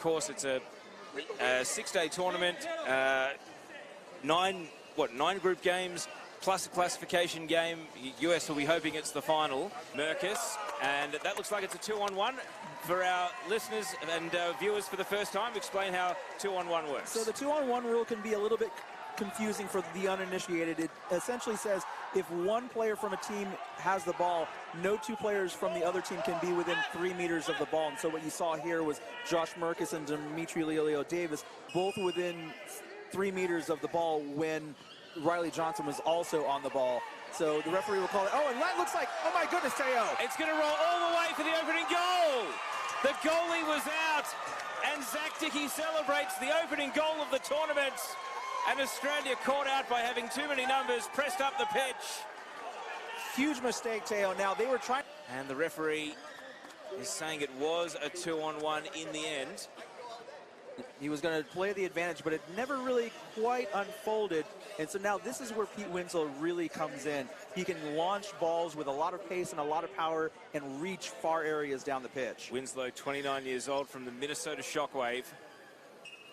course, it's a 6-day tournament, 9 group games, plus a classification game. US will be hoping it's the final. Merkus, and that looks like it's a 2-on-1. For our listeners and viewers for the first time, explain how 2-on-1 works. So the 2-on-1 rule can be a little bit confusing for the uninitiated. It essentially says if one player from a team has the ball, no two players from the other team can be within 3 meters of the ball. And so what you saw here was Josh Merkus and Dimitri Lelio Davis both within 3 meters of the ball when Riley Johnson was also on the ball. So the referee will call it. Oh, and that looks like, oh my goodness, Teo. It's going to roll all the way for the opening goal. The goalie was out, and Zach Dickey celebrates the opening goal of the tournament. And Australia caught out by having too many numbers, pressed up the pitch. Huge mistake, Teo. Now they were trying. And the referee is saying it was a 2-on-1 in the end. He was going to play the advantage, but it never really quite unfolded. And so now this is where Pete Winslow really comes in. He can launch balls with a lot of pace and a lot of power and reach far areas down the pitch. Winslow, 29 years old, from the Minnesota Shockwave.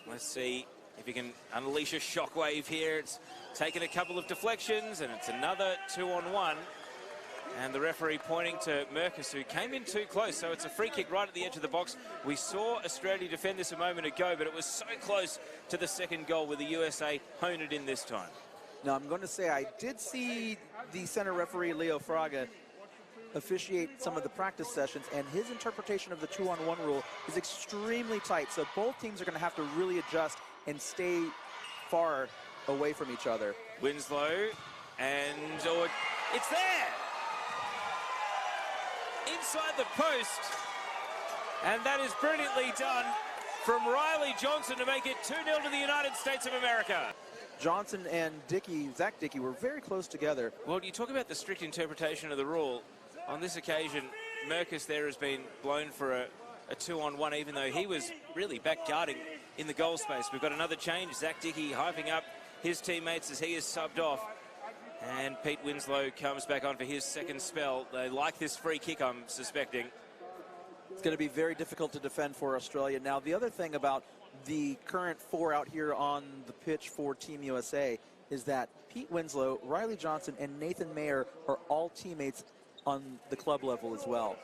Let's see if he can unleash a shockwave here. It's taken a couple of deflections, and it's another 2-on-1. And the referee pointing to Merkus, who came in too close. So it's a free kick right at the edge of the box. We saw Australia defend this a moment ago, but it was so close to the second goal with the USA hone it in this time. Now, I'm going to say I did see the center referee, Leo Fraga, officiate some of the practice sessions, and his interpretation of the 2-on-1 rule is extremely tight. So both teams are going to have to really adjust and stay far away from each other. Winslow, and it's there! Inside the post, and that is brilliantly done from Riley Johnson to make it 2-0 to the United States of America. Johnson and Zach Dickey were very close together. Well, you talk about the strict interpretation of the rule. On this occasion, Merkus there has been blown for a 2-on-1, even though he was really back guarding in the goal space. We've got another change. Zach Dickey hyping up his teammates as he is subbed off. And Pete Winslow comes back on for his second spell. They like this free kick, I'm suspecting. It's going to be very difficult to defend for Australia. Now, the other thing about the current 4 out here on the pitch for Team USA is that Pete Winslow, Riley Johnson, and Nathan Mayer are all teammates on the club level as well.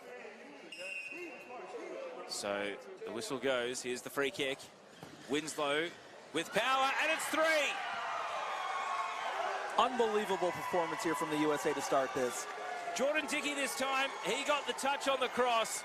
So the whistle goes. Here's the free kick. Winslow with power, and it's 3. Unbelievable performance here from the USA to start this. Jordan Dickey this time, he got the touch on the cross,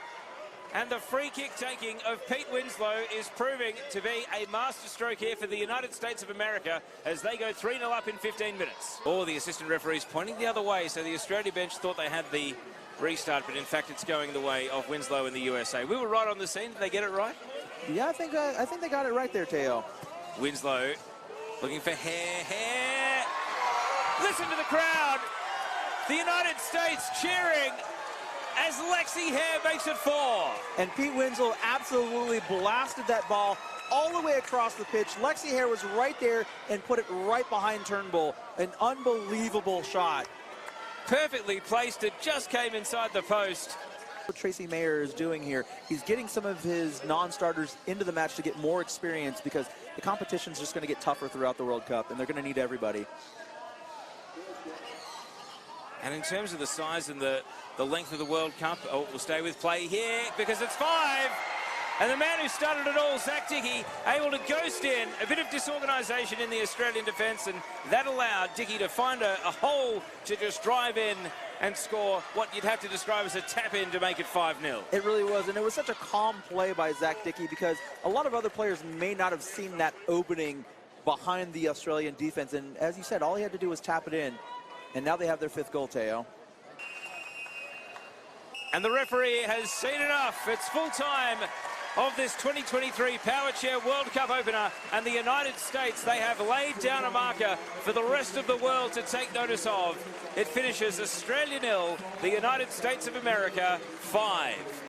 and the free kick taking of Pete Winslow is proving to be a masterstroke here for the United States of America as they go 3-0 up in 15 minutes. Oh, the assistant referee's pointing the other way, so the Australia bench thought they had the restart, but in fact it's going the way of Winslow and the USA. We were right on the scene. Did they get it right? Yeah, I think they got it right there, Teo. Winslow looking for hair. Listen to the crowd. The United States cheering as Lexi Hare makes it 4. And Pete Winslow absolutely blasted that ball all the way across the pitch. Lexi Hare was right there and put it right behind Turnbull. An unbelievable shot. Perfectly placed. It just came inside the post. What Tracy Mayer is doing here, he's getting some of his non-starters into the match to get more experience because the competition's just going to get tougher throughout the World Cup, and they're going to need everybody. And in terms of the size and the length of the World Cup, we'll stay with play here because it's 5. And the man who started it all, Zach Dickey, able to ghost in. A bit of disorganisation in the Australian defence, and that allowed Dickey to find a hole to just drive in and score what you'd have to describe as a tap-in to make it 5-0. It really was, and it was such a calm play by Zach Dickey because a lot of other players may not have seen that opening behind the Australian defence. And as you said, all he had to do was tap it in. And now they have their 5th goal, Teo. And the referee has seen enough. It's full time of this 2023 Powerchair World Cup opener. And the United States, they have laid down a marker for the rest of the world to take notice of. It finishes Australia 0, the United States of America 5.